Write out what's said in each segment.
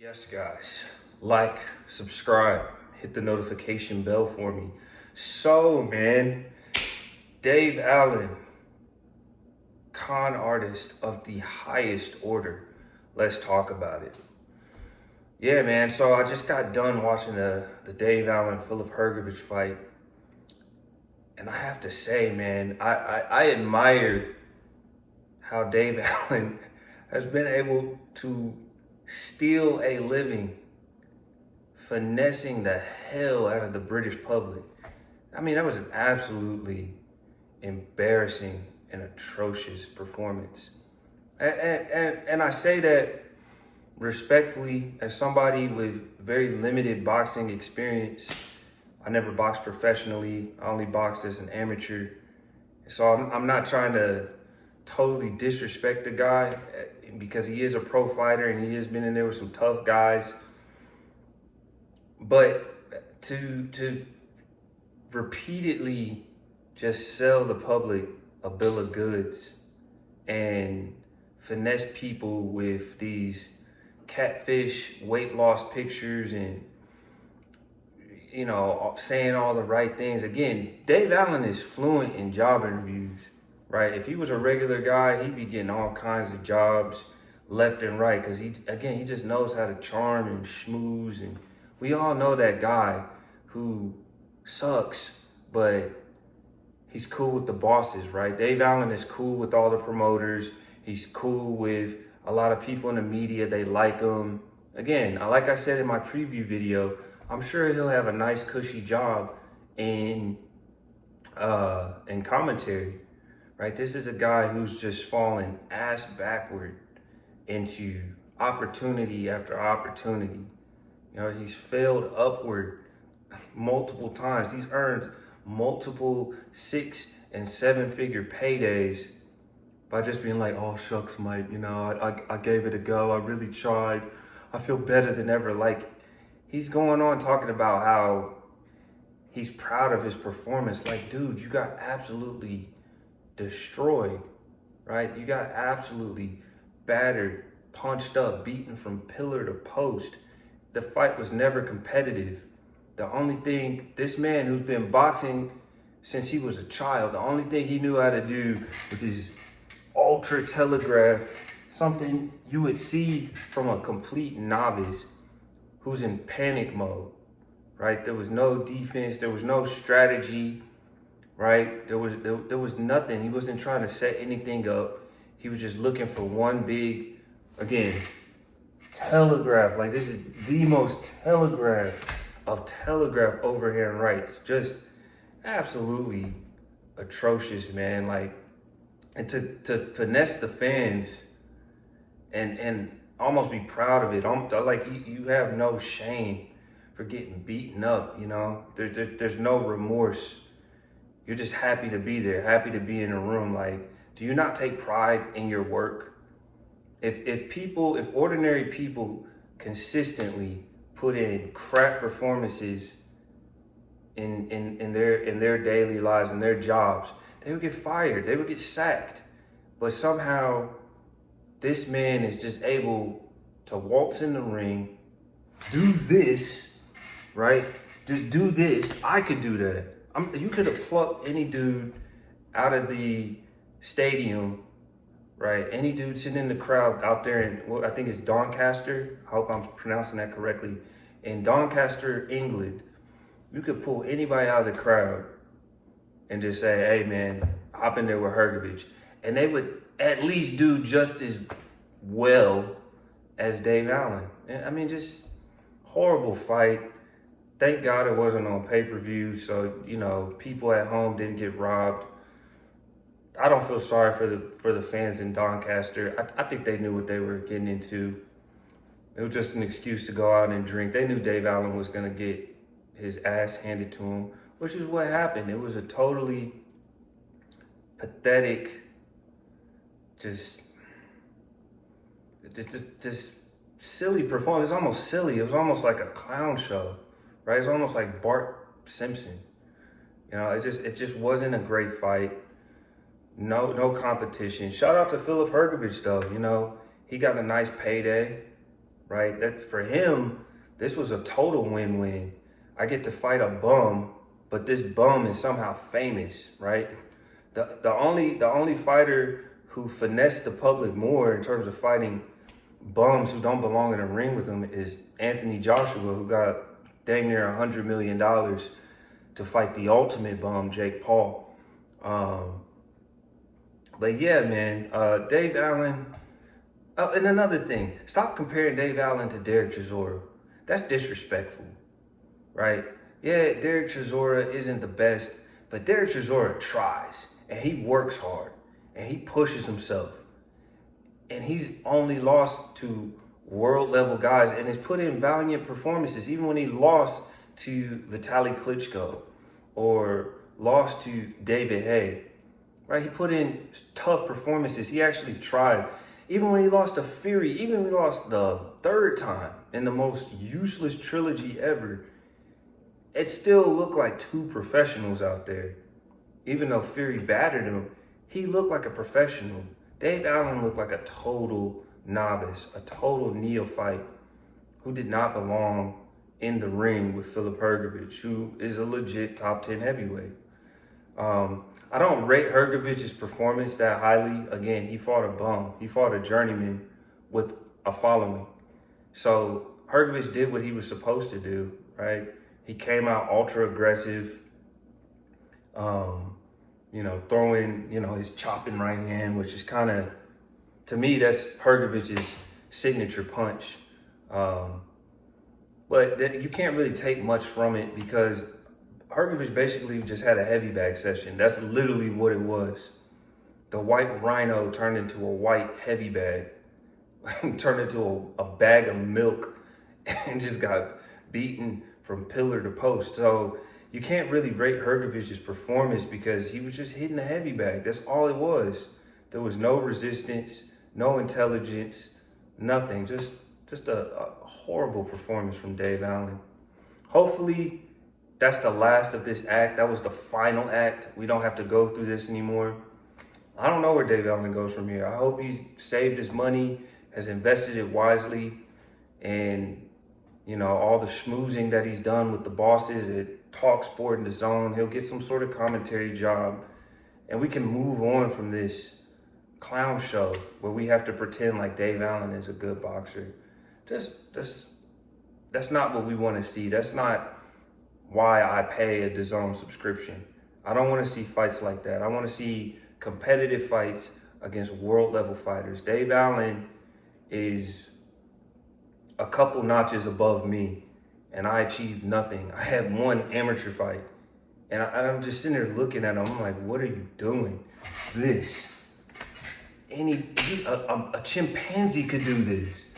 Yes, guys, like, subscribe, hit the notification bell for me. So, man, Dave Allen, con artist of the highest order. Let's talk about it. Yeah, man, so I just got done watching the Dave Allen Philip Hrgovic fight. And I have to say, man, I admire how Dave Allen has been able to steal a living finessing the hell out of the British public. I mean, that was an absolutely embarrassing and atrocious performance. And I say that respectfully as somebody with very limited boxing experience. I never boxed professionally. I only boxed as an amateur. So I'm not trying to totally disrespect the guy because he is a pro fighter and he has been in there with some tough guys. But to repeatedly just sell the public a bill of goods and finesse people with these catfish weight loss pictures and, you know, saying all the right things. Again, Dave Allen is fluent in job interviews, right? If he was a regular guy, he'd be getting all kinds of jobs left and right because he just knows how to charm and schmooze. And we all know that guy who sucks, but he's cool with the bosses, right? Dave Allen is cool with all the promoters. He's cool with a lot of people in the media. They like him. Again, like I said in my preview video, I'm sure he'll have a nice cushy job in commentary, right? This is a guy who's just fallen ass backward into opportunity after opportunity. You know, he's failed upward multiple times. He's earned multiple 6- and 7-figure paydays by just being like, oh, shucks, Mike, you know, I gave it a go. I really tried. I feel better than ever. Like, he's going on talking about how he's proud of his performance. Like, dude, you got absolutely destroyed, right? You got absolutely battered, punched up, beaten from pillar to post. The fight was never competitive. The only thing, this man who's been boxing since he was a child, the only thing he knew how to do was his ultra telegraph, something you would see from a complete novice who's in panic mode, right? There was no defense, there was no strategy, right? There was nothing. He wasn't trying to set anything up. He was just looking for one big, again, telegraph. Like, this is the most telegraph of telegraph overhand rights. Just absolutely atrocious, man. Like, and to finesse the fans and almost be proud of it. Like, you have no shame for getting beaten up, you know? There's no remorse. You're just happy to be there, happy to be in a room. Like, do you not take pride in your work? If ordinary people consistently put in crap performances in their daily lives and their jobs, they would get fired, they would get sacked. But somehow this man is just able to waltz in the ring, do this, right? Just do this. I could do that. You could have plucked any dude out of the stadium, right? Any dude sitting in the crowd out there in, well, I think it's Doncaster. I hope I'm pronouncing that correctly. In Doncaster, England, you could pull anybody out of the crowd and just say, hey, man, hop in there with Hrgovic. And they would at least do just as well as Dave Allen. I mean, just horrible fight. Thank God it wasn't on pay-per-view, so, you know, people at home didn't get robbed. I don't feel sorry for the fans in Doncaster. I think they knew what they were getting into. It was just an excuse to go out and drink. They knew Dave Allen was going to get his ass handed to him, which is what happened. It was a totally pathetic, just silly performance. It was almost silly. It was almost like a clown show, right? It's almost like Bart Simpson. You know, it just wasn't a great fight. No competition. Shout out to Philip Hrgovic though. You know, he got a nice payday. right? That for him, this was a total win-win. I get to fight a bum, but this bum is somehow famous, right? The only fighter who finessed the public more in terms of fighting bums who don't belong in a ring with him is Anthony Joshua, who got dang near $100 million to fight the ultimate bum, Jake Paul. But yeah, man, Dave Allen. Oh, and another thing, stop comparing Dave Allen to Derek Chisora. That's disrespectful, right? Yeah, Derek Chisora isn't the best, but Derek Chisora tries, and he works hard, and he pushes himself. And he's only lost to world level guys and has put in valiant performances, even when he lost to Vitaly Klitschko or lost to David Haye, right? He put in tough performances. He actually tried. Even when he lost to Fury, even when he lost the third time in the most useless trilogy ever, it still looked like two professionals out there. Even though Fury battered him, he looked like a professional. Dave Allen looked like a total novice, a total neophyte who did not belong in the ring with Philip Hrgovic, who is a legit top 10 heavyweight. I don't rate Hrgovic's performance that highly. Again, he fought a bum. He fought a journeyman with a following. So Hrgovic did what he was supposed to do, right? He came out ultra aggressive, throwing, his chopping right hand, which is kind of, to me, that's Hrgovic's signature punch. But you can't really take much from it because Hrgovic basically just had a heavy bag session. That's literally what it was. The white rhino turned into a white heavy bag, turned into a bag of milk and just got beaten from pillar to post. So you can't really rate Hrgovic's performance because he was just hitting a heavy bag. That's all it was. There was no resistance, no intelligence, nothing. Just a horrible performance from Dave Allen. Hopefully, that's the last of this act. That was the final act. We don't have to go through this anymore. I don't know where Dave Allen goes from here. I hope he's saved his money, has invested it wisely, and all the schmoozing that he's done with the bosses at TalkSport and DAZN, he'll get some sort of commentary job, and we can move on from this clown show where we have to pretend like Dave Allen is a good boxer. That's not what we want to see. That's not why I pay a DAZN subscription. I don't want to see fights like that. I want to see competitive fights against world level fighters. Dave Allen is a couple notches above me, and I achieved nothing. I had one amateur fight, and I'm just sitting there looking at him. I'm like, what are you doing? This. A chimpanzee could do this.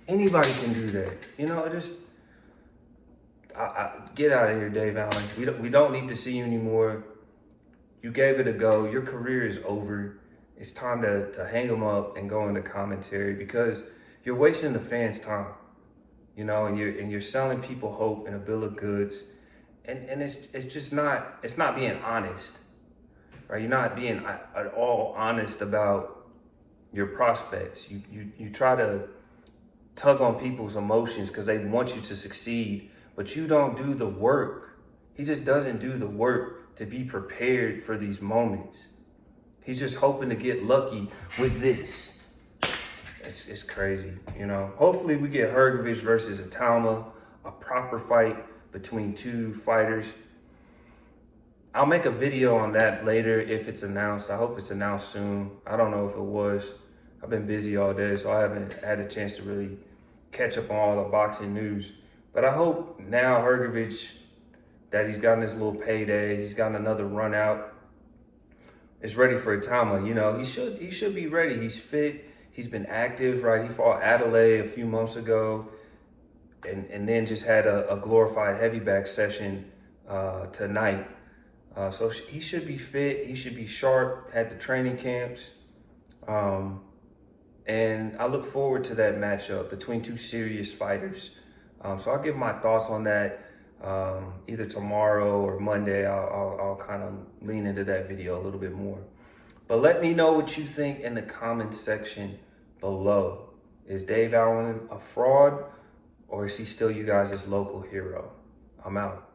Anybody can do that. Get out of here, Dave Allen. We don't need to see you anymore. You gave it a go. Your career is over. It's time to hang them up and go into commentary because you're wasting the fans' time. And you're selling people hope and a bill of goods, and it's just not. It's not being honest, right? You're not being at all honest about your prospects. You try to tug on people's emotions because they want you to succeed, but you don't do the work. He just doesn't do the work to be prepared for these moments. He's just hoping to get lucky with this. It's crazy, Hopefully we get Hrgovic versus Atalma, a proper fight between two fighters. I'll make a video on that later if it's announced. I hope it's announced soon. I don't know if it was. I've been busy all day, so I haven't had a chance to really catch up on all the boxing news. But I hope now Hrgovic, that he's gotten his little payday, he's gotten another run out, is ready for Atalma. He should be ready. He's fit. He's been active, right? He fought Adelaide a few months ago and then just had a glorified heavy bag session tonight. So he should be fit. He should be sharp at the training camps. And I look forward to that matchup between two serious fighters. So I'll give my thoughts on that either tomorrow or Monday. I'll kind of lean into that video a little bit more. But let me know what you think in the comments section below. Is Dave Allen a fraud, or is he still you guys' local hero? I'm out.